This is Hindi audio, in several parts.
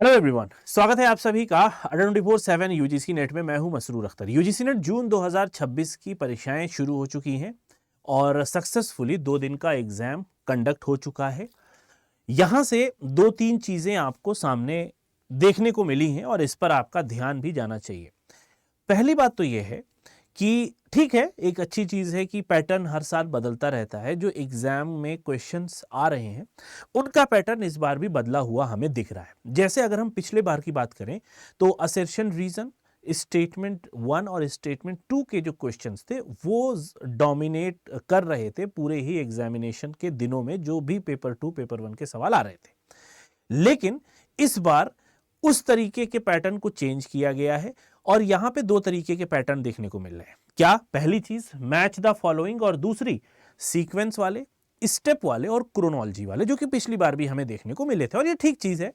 हेलो एवरीवन, स्वागत है आप सभी का 24/7 यूजीसी नेट में। मैं हूं मसरूर अख्तर। यूजीसी नेट जून 2026 की परीक्षाएं शुरू हो चुकी हैं और सक्सेसफुली 2 दिन का एग्जाम कंडक्ट हो चुका है। यहां से 2-3 चीजें आपको सामने देखने को मिली हैं और इस पर आपका ध्यान भी जाना चाहिए। पहली बात तो यह है कि ठीक है, एक अच्छी चीज है कि पैटर्न हर साल बदलता रहता है। जो एग्जाम में क्वेश्चंस आ रहे हैं उनका पैटर्न इस बार भी बदला हुआ हमें दिख रहा है। जैसे अगर हम पिछले बार की बात करें तो असर्शन रीजन, स्टेटमेंट 1 और स्टेटमेंट 2 के जो क्वेश्चंस थे वो डोमिनेट कर रहे थे पूरे ही एग्जामिनेशन के दिनों में, जो भी पेपर 2 पेपर 1 के सवाल आ रहे थे। लेकिन इस बार उस तरीके के पैटर्न को चेंज किया गया है और यहां पे 2 तरीके के पैटर्न देखने को मिल रहे हैं। क्या? पहली चीज मैच द फॉलोइंग और दूसरी सीक्वेंस वाले, स्टेप वाले और क्रोनोलॉजी वाले, जो कि पिछली बार भी हमें देखने को मिले थे और ये ठीक चीज है।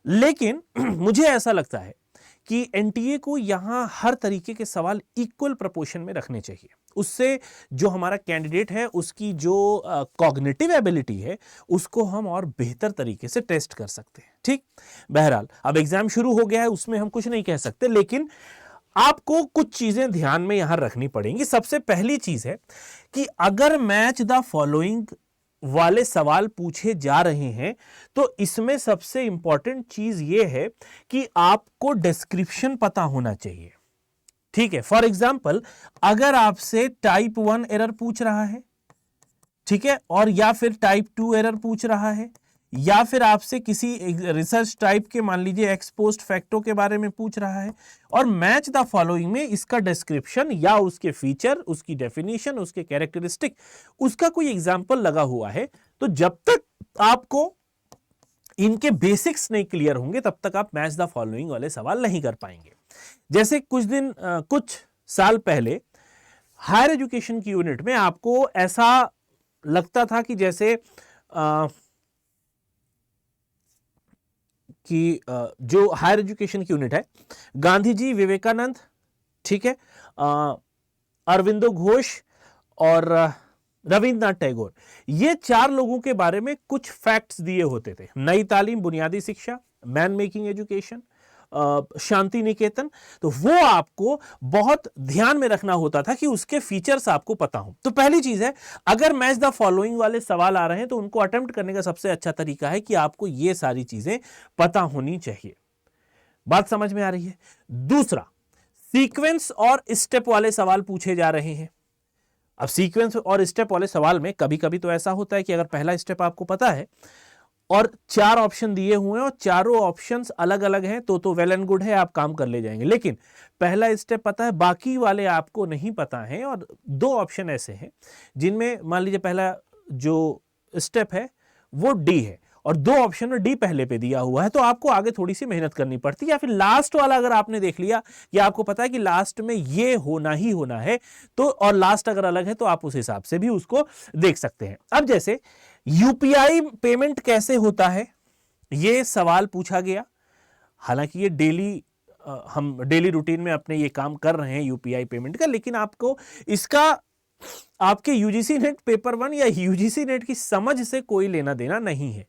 लेकिन मुझे ऐसा लगता है कि एनटीए को यहां हर तरीके के सवाल इक्वल प्रोपोर्शन में रखने चाहिए। उससे जो हमारा कैंडिडेट है उसकी जो कॉग्निटिव एबिलिटी है उसको हम और बेहतर तरीके से टेस्ट कर सकते हैं। ठीक, बहरहाल अब एग्जाम शुरू हो गया है, उसमें हम कुछ नहीं कह सकते, लेकिन आपको कुछ चीजें ध्यान में यहां रखनी पड़ेंगी। सबसे पहली चीज है कि अगर मैच द फॉलोइंग वाले सवाल पूछे जा रहे हैं तो इसमें सबसे इंपॉर्टेंट चीज यह है कि आपको डिस्क्रिप्शन पता होना चाहिए। ठीक है, फॉर एग्जाम्पल अगर आपसे टाइप 1 एरर पूछ रहा है, ठीक है, और या फिर टाइप 2 एरर पूछ रहा है, या फिर आपसे किसी रिसर्च टाइप के मान लीजिए एक्स पोस्ट फैक्टो के बारे में पूछ रहा है और मैच द फॉलोइंग में इसका डिस्क्रिप्शन या उसके फीचर, उसकी डेफिनेशन, उसके कैरेक्टरिस्टिक, उसका कोई एग्जांपल लगा हुआ है, तो जब तक आपको इनके बेसिक्स नहीं क्लियर होंगे तब तक आप मैच द फॉलोइंग वाले सवाल नहीं कर पाएंगे। जैसे कुछ साल पहले हायर एजुकेशन की यूनिट में आपको ऐसा लगता था कि जैसे कि जो हायर एजुकेशन की यूनिट है, गांधी जी, विवेकानंद, ठीक है, अरविंदो घोष और रविंद्रनाथ टैगोर, ये 4 लोगों के बारे में कुछ फैक्ट्स दिए होते थे। नई तालीम, बुनियादी शिक्षा, man making education, Shanti Niketan. तो वो आपको बहुत ध्यान में रखना होता था कि उसके फीचर्स आपको पता हो। तो पहली चीज है, अगर मैच द फॉलोइंग वाले सवाल आ रहे हैं तो उनको अटेम्प्ट करने का सबसे अच्छा तरीका है कि आपको ये सारी चीजें पता होनी चाहिए। बात समझ में आ रही है? दूसरा, सीक्वेंस और स्टेप वाले सवाल पूछे जा रहे हैं। अब सीक्वेंस और स्टेप वाले सवाल में कभी कभी तो ऐसा होता है कि अगर पहला स्टेप आपको पता है और 4 ऑप्शन दिए हुए हैं और चारों ऑप्शंस अलग अलग हैं तो वेल एंड गुड है, आप काम कर ले जाएंगे। लेकिन पहला स्टेप पता है, बाकी वाले आपको नहीं पता है और 2 ऑप्शन ऐसे हैं जिनमें मान लीजिए पहला जो स्टेप है वो डी है और 2 ऑप्शन में डी पहले पे दिया हुआ है, तो आपको आगे थोड़ी सी मेहनत करनी पड़ती है। या फिर लास्ट वाला अगर आपने देख लिया कि आपको पता है कि लास्ट में ये होना ही होना है, तो और लास्ट अगर अलग है तो आप उस हिसाब से भी उसको देख सकते हैं। अब जैसे यूपीआई पेमेंट कैसे होता है, ये सवाल पूछा गया। हालांकि ये हम डेली रूटीन में अपने ये काम कर रहे हैं यूपीआई पेमेंट का, लेकिन आपको इसका आपके यूजीसी नेट पेपर 1 या यूजीसी नेट की समझ से कोई लेना देना नहीं है।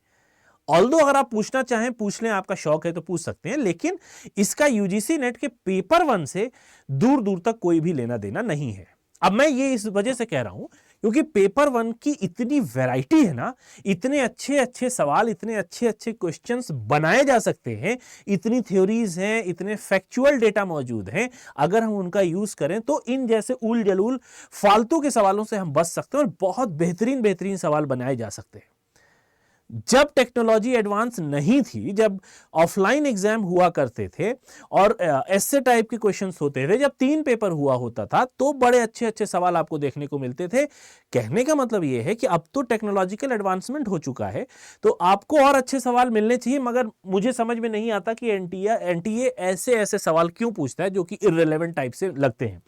ऑल्दो अगर आप पूछना चाहें पूछ लें, आपका शौक है तो पूछ सकते हैं, लेकिन इसका यूजीसी नेट के पेपर 1 से दूर दूर तक कोई भी लेना देना नहीं है। अब मैं ये इस वजह से कह रहा हूं क्योंकि पेपर 1 की इतनी वैरायटी है ना, इतने अच्छे अच्छे सवाल, इतने अच्छे अच्छे क्वेश्चंस बनाए जा सकते हैं, इतनी थ्योरीज हैं, इतने फैक्चुअल डेटा मौजूद हैं। अगर हम उनका यूज करें तो इन जैसे उल जलूल फालतू के सवालों से हम बच सकते हैं और बहुत बेहतरीन बेहतरीन सवाल बनाए जा सकते हैं। जब टेक्नोलॉजी एडवांस नहीं थी, जब ऑफलाइन एग्जाम हुआ करते थे और ऐसे टाइप के क्वेश्चंस होते थे, जब 3 पेपर हुआ होता था, तो बड़े अच्छे अच्छे सवाल आपको देखने को मिलते थे। कहने का मतलब यह है कि अब तो टेक्नोलॉजिकल एडवांसमेंट हो चुका है, तो आपको और अच्छे सवाल मिलने चाहिए। मगर मुझे समझ में नहीं आता कि एनटीए ऐसे ऐसे सवाल क्यों पूछता है जो कि इररिलेवेंट टाइप से लगते हैं।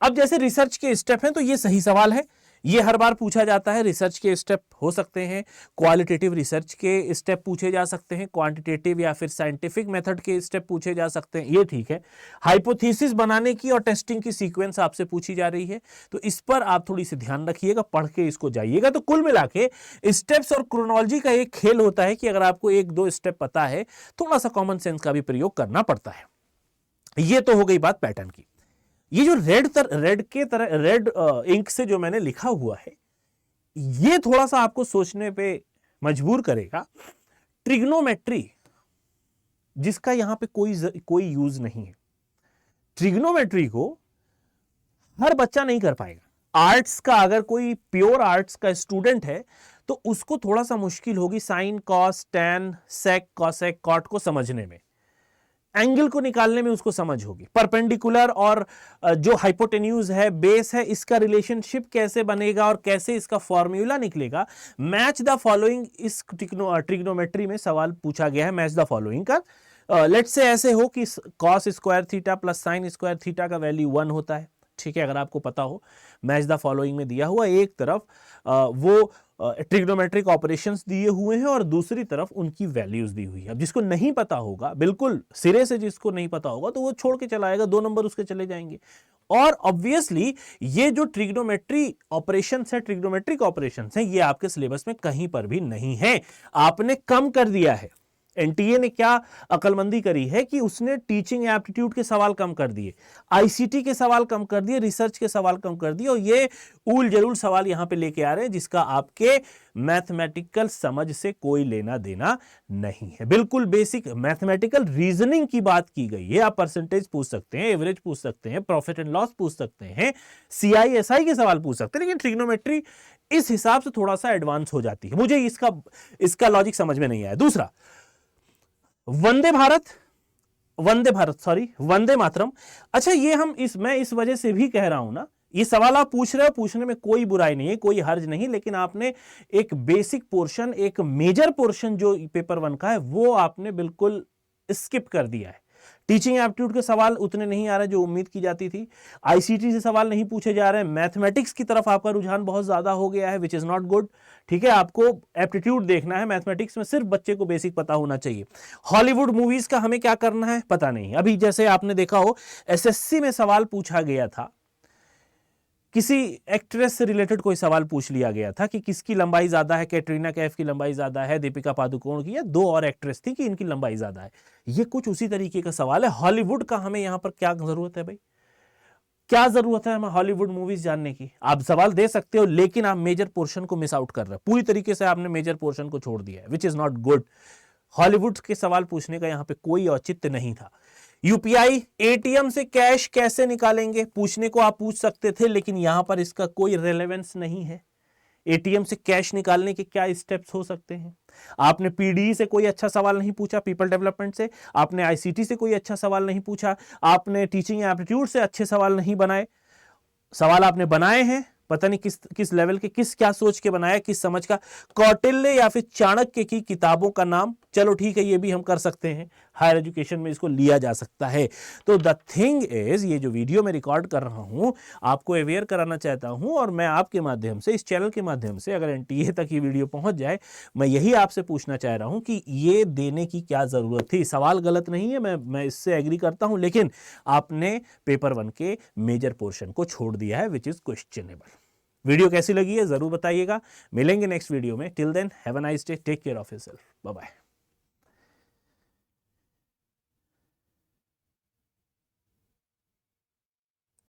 अब जैसे रिसर्च के स्टेप हैं तो ये सही सवाल है, ये हर बार पूछा जाता है। रिसर्च के स्टेप हो सकते हैं, क्वालिटेटिव रिसर्च के स्टेप पूछे जा सकते हैं, क्वांटिटेटिव या फिर साइंटिफिक मेथड के स्टेप पूछे जा सकते हैं, ये ठीक है। हाइपोथेसिस बनाने की और टेस्टिंग की सीक्वेंस आपसे पूछी जा रही है, तो इस पर आप थोड़ी सी ध्यान रखिएगा, पढ़ के इसको जाइएगा। तो कुल मिला के स्टेप्स और क्रोनोलॉजी का एक खेल होता है कि अगर आपको एक दो स्टेप पता है, थोड़ा सा कॉमन सेंस का भी प्रयोग करना पड़ता है। ये तो हो गई बात पैटर्न की। ये जो रेड इंक से जो मैंने लिखा हुआ है, ये थोड़ा सा आपको सोचने पे मजबूर करेगा। ट्रिग्नोमेट्री, जिसका यहां पे कोई यूज नहीं है, ट्रिग्नोमेट्री को हर बच्चा नहीं कर पाएगा। आर्ट्स का अगर कोई प्योर आर्ट्स का स्टूडेंट है तो उसको थोड़ा सा मुश्किल होगी साइन, कॉस, टैन, सेक, कॉसेक, कॉट को समझने में, एंगल को निकालने में उसको समझ होगी। परपेंडिकुलर और जो हाइपोटेन्यूज है, बेस है, इसका रिलेशनशिप कैसे बनेगा और कैसे इसका फॉर्मूला निकलेगा। मैच द फॉलोइंग इस ट्रिग्नोमेट्री में सवाल पूछा गया है, मैच द फॉलोइंग का। लेट्स से ऐसे हो कि cos square theta plus sine square theta का वैल्यू 1 होता है, ठीक है। अगर आपको पता हो, मैच द फॉलोइंग में दिया हुआ, एक तरफ वो ट्रिग्नोमेट्रिक ऑपरेशंस दिए हुए हैं और दूसरी तरफ उनकी वैल्यूज दी हुई है। अब जिसको नहीं पता होगा, बिल्कुल सिरे से जिसको नहीं पता होगा, तो वो छोड़ के चला आएगा, 2 नंबर उसके चले जाएंगे। और ऑब्वियसली ये जो ट्रिग्नोमेट्री ऑपरेशंस है, ट्रिग्नोमेट्रिक ऑपरेशंस हैं, ये आपके सिलेबस में कहीं पर भी नहीं है, आपने कम कर दिया है। एनटीए ने क्या अकलमंदी करी है कि उसने टीचिंग एप्टीट्यूड के सवाल कम कर दिए, आईसीटी के सवाल कम कर दिए, रिसर्च के सवाल कम कर दिए, और ये उल जलूल सवाल यहां पे लेके आ रहे हैं जिसका आपके मैथमेटिकल समझ से कोई लेना देना नहीं है। बिल्कुल बेसिक मैथमेटिकल रीजनिंग की बात की गई है। आप परसेंटेज पूछ सकते हैं, एवरेज पूछ सकते हैं, प्रॉफिट एंड लॉस पूछ सकते हैं, सीआईएसआई के सवाल पूछ सकते हैं, लेकिन ट्रिग्नोमेट्री इस हिसाब से थोड़ा सा एडवांस हो जाती है। मुझे इसका लॉजिक समझ में नहीं आया। दूसरा, वंदे मातरम। अच्छा, ये मैं इस वजह से भी कह रहा हूं ना, ये सवाल आप पूछ रहे हो, पूछने में कोई बुराई नहीं है, कोई हर्ज नहीं, लेकिन आपने एक बेसिक पोर्शन, एक मेजर पोर्शन जो पेपर 1 का है, वो आपने बिल्कुल स्किप कर दिया है। टीचिंग एप्टीट्यूड के सवाल उतने नहीं आ रहे जो उम्मीद की जाती थी, आईसीटी से सवाल नहीं पूछे जा रहे हैं, मैथमेटिक्स की तरफ आपका रुझान बहुत ज्यादा हो गया है, विच इज नॉट गुड। ठीक है, आपको एप्टीट्यूड देखना है, मैथमेटिक्स में सिर्फ बच्चे को बेसिक पता होना चाहिए। हॉलीवुड मूवीज का हमें क्या करना है पता नहीं। अभी जैसे आपने देखा हो, एसएससी में सवाल पूछा गया था, किसी एक्ट्रेस से रिलेटेड कोई सवाल पूछ लिया गया था कि किसकी लंबाई ज्यादा है, कैटरीना कैफ की लंबाई ज्यादा है, दीपिका पादुकोण की, या 2 और एक्ट्रेस थी कि इनकी लंबाई ज्यादा है। ये कुछ उसी तरीके का सवाल है। हॉलीवुड का हमें यहां पर क्या जरूरत है भाई, क्या जरूरत है हमें हॉलीवुड मूवीज जानने की? आप सवाल दे सकते हो, लेकिन आप मेजर पोर्शन को मिस आउट कर रहे हो, पूरी तरीके से आपने मेजर पोर्शन को छोड़ दिया है, which is not good. Hollywood के सवाल पूछने का यहां पे कोई औचित्य नहीं था। यूपीआई, एटीएम से कैश कैसे निकालेंगे, पूछने को आप पूछ सकते थे, लेकिन यहां पर इसका कोई रेलेवेंस नहीं है। एटीएम से कैश निकालने के क्या स्टेप्स हो सकते हैं? आपने पीडीई से कोई अच्छा सवाल नहीं पूछा, पीपल डेवलपमेंट से, आपने आईसीटी से कोई अच्छा सवाल नहीं पूछा, आपने टीचिंग एप्टीट्यूड से अच्छे सवाल नहीं बनाए। सवाल आपने बनाए हैं, पता नहीं किस लेवल के, क्या सोच के बनाया, किस समझ का। कौटिल्य या फिर चाणक्य की किताबों का नाम, चलो ठीक है, ये भी हम कर सकते हैं, हायर एजुकेशन में इसको लिया जा सकता है। तो द थिंग इज, ये जो वीडियो मैं रिकॉर्ड कर रहा हूं, आपको अवेयर कराना चाहता हूं, और मैं आपके माध्यम से, इस चैनल के माध्यम से, अगर एनटीए तक ये वीडियो पहुंच जाए, मैं यही आपसे पूछना चाह रहा हूं कि ये देने की क्या जरूरत थी। सवाल गलत नहीं है, मैं इससे एग्री करता हूं, लेकिन आपने पेपर 1 के मेजर पोर्शन को छोड़ दिया है, विच इज क्वेश्चनेबल। वीडियो कैसी लगी है जरूर बताइएगा। मिलेंगे नेक्स्ट वीडियो में। Till then, have a nice day, take care of yourself, bye bye.